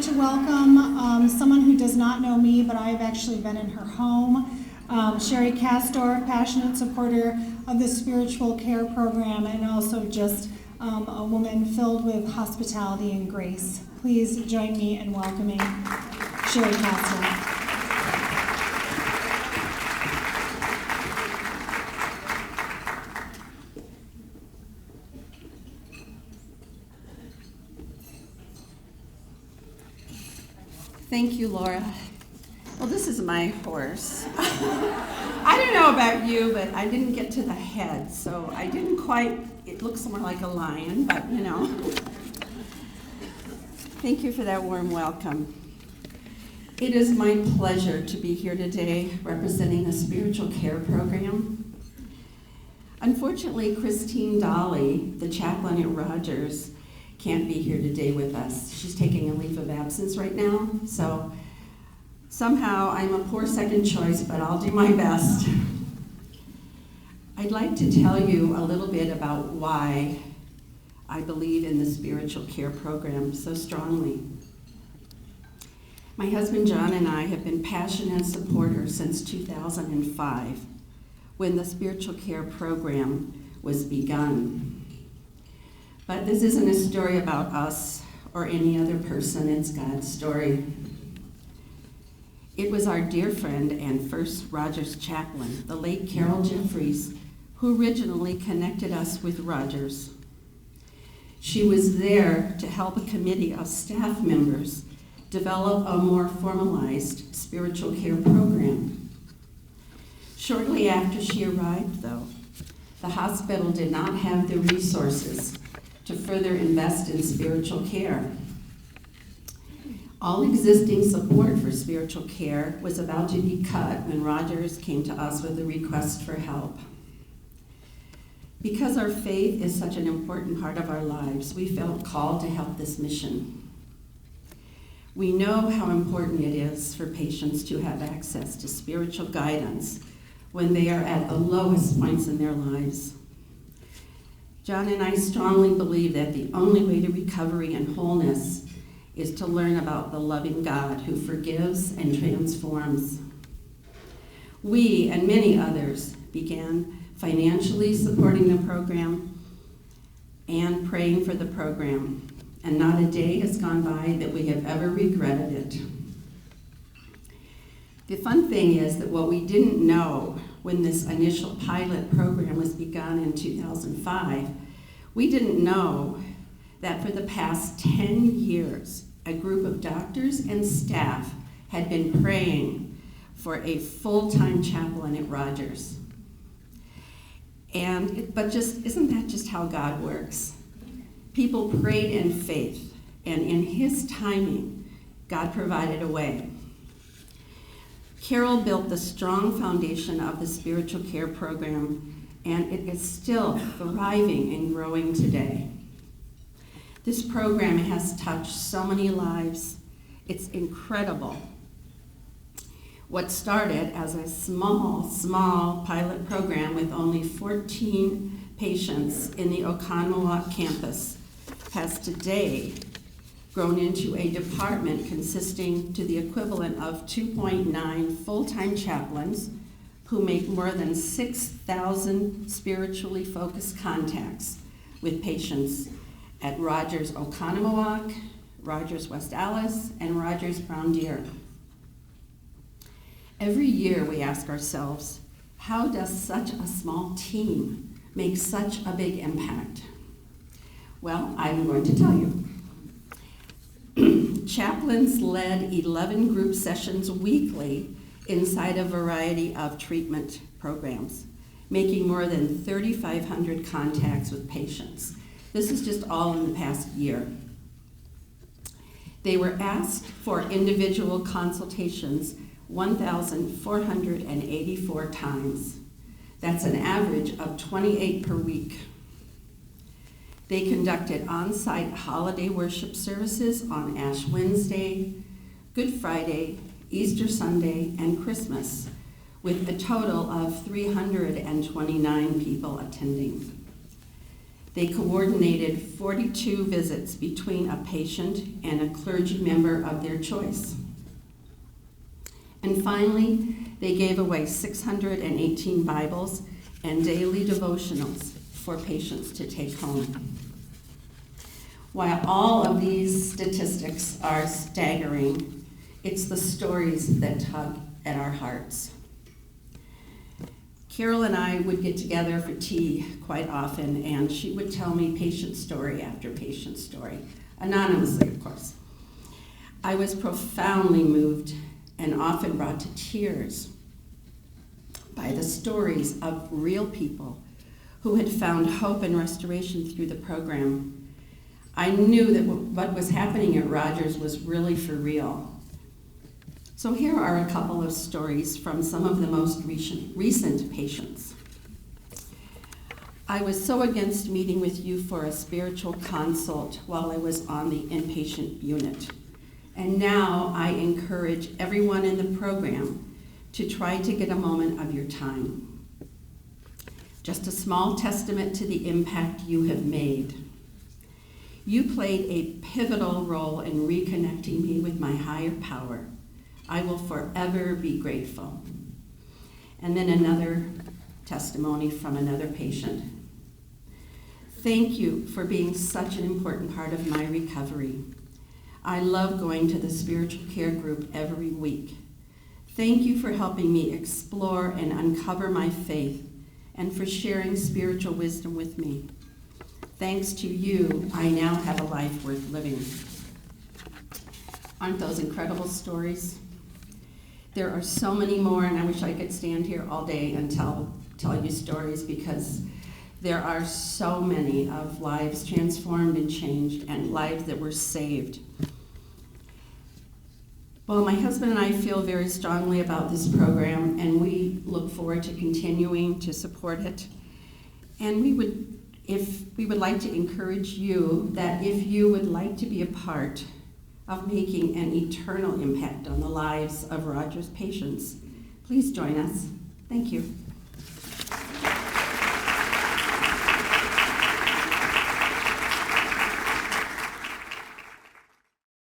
like to welcome someone who does not know me, but I've actually been in her home. Sherri Kasdorf, passionate supporter of the spiritual care program, and also just a woman filled with hospitality and grace. Please join me in welcoming Sherri Kasdorf. Thank you, Laura. Well, this is my horse. I don't know about you, but I didn't get to the head, so I didn't quite, it looks more like a lion, but you know. Thank you for that warm welcome. It is my pleasure to be here today representing the spiritual care program. Unfortunately, Christine Dolly, the chaplain at Rogers, can't be here today with us. She's taking a leave of absence right now, so somehow I'm a poor second choice, but I'll do my best. I'd like to tell you a little bit about why I believe in the spiritual care program so strongly. My husband John and I have been passionate supporters since 2005, when the spiritual care program was begun. But this isn't a story about us or any other person, it's God's story. It was our dear friend and first Rogers chaplain, the late Carol Jeffries, who originally connected us with Rogers. She was there to help a committee of staff members develop a more formalized spiritual care program. Shortly after she arrived, though, the hospital did not have the resources to further invest in spiritual care. All existing support for spiritual care was about to be cut when Rogers came to us with a request for help. Because our faith is such an important part of our lives, we felt called to help this mission. We know how important it is for patients to have access to spiritual guidance when they are at the lowest points in their lives. John and I strongly believe that the only way to recovery and wholeness is to learn about the loving God who forgives and transforms. We and many others began financially supporting the program and praying for the program, and not a day has gone by that we have ever regretted it. The fun thing is that what we didn't know when this initial pilot program was begun in 2005, we didn't know that for the past 10 years, a group of doctors and staff had been praying for a full-time chaplain at Rogers. But isn't that just how God works? People prayed in faith, and in His timing, God provided a way. Carol built the strong foundation of the spiritual care program, and it is still thriving and growing today. This program has touched so many lives. It's incredible. What started as a small pilot program with only 14 patients in the Oconomowoc campus has today grown into a department consisting to the equivalent of 2.9 full-time chaplains who make more than 6,000 spiritually focused contacts with patients at Rogers Oconomowoc, Rogers West Allis, and Rogers Brown Deer. Every year we ask ourselves, how does such a small team make such a big impact? Well, I'm going to tell you. Chaplains led 11 group sessions weekly inside a variety of treatment programs, making more than 3,500 contacts with patients. This is just all in the past year. They were asked for individual consultations 1,484 times. That's an average of 28 per week. They conducted on-site holiday worship services on Ash Wednesday, Good Friday, Easter Sunday, and Christmas, with a total of 329 people attending. They coordinated 42 visits between a patient and a clergy member of their choice. And finally, they gave away 618 Bibles and daily devotionals for patients to take home. While all of these statistics are staggering, it's the stories that tug at our hearts. Carol and I would get together for tea quite often, and she would tell me patient story after patient story, anonymously, of course. I was profoundly moved and often brought to tears by the stories of real people who had found hope and restoration through the program. I knew that what was happening at Rogers was really for real. So here are a couple of stories from some of the most recent patients. I was so against meeting with you for a spiritual consult while I was on the inpatient unit. And now I encourage everyone in the program to try to get a moment of your time. Just a small testament to the impact you have made. You played a pivotal role in reconnecting me with my higher power. I will forever be grateful. And then another testimony from another patient. Thank you for being such an important part of my recovery. I love going to the spiritual care group every week. Thank you for helping me explore and uncover my faith and for sharing spiritual wisdom with me. Thanks to you, I now have a life worth living. Aren't those incredible stories? There are so many more, and I wish I could stand here all day and tell you stories, because there are so many of lives transformed and changed and lives that were saved. Well, my husband and I feel very strongly about this program, and we look forward to continuing to support it. And we would like to encourage you that if you would like to be a part of making an eternal impact on the lives of Rogers patients, please join us. Thank you.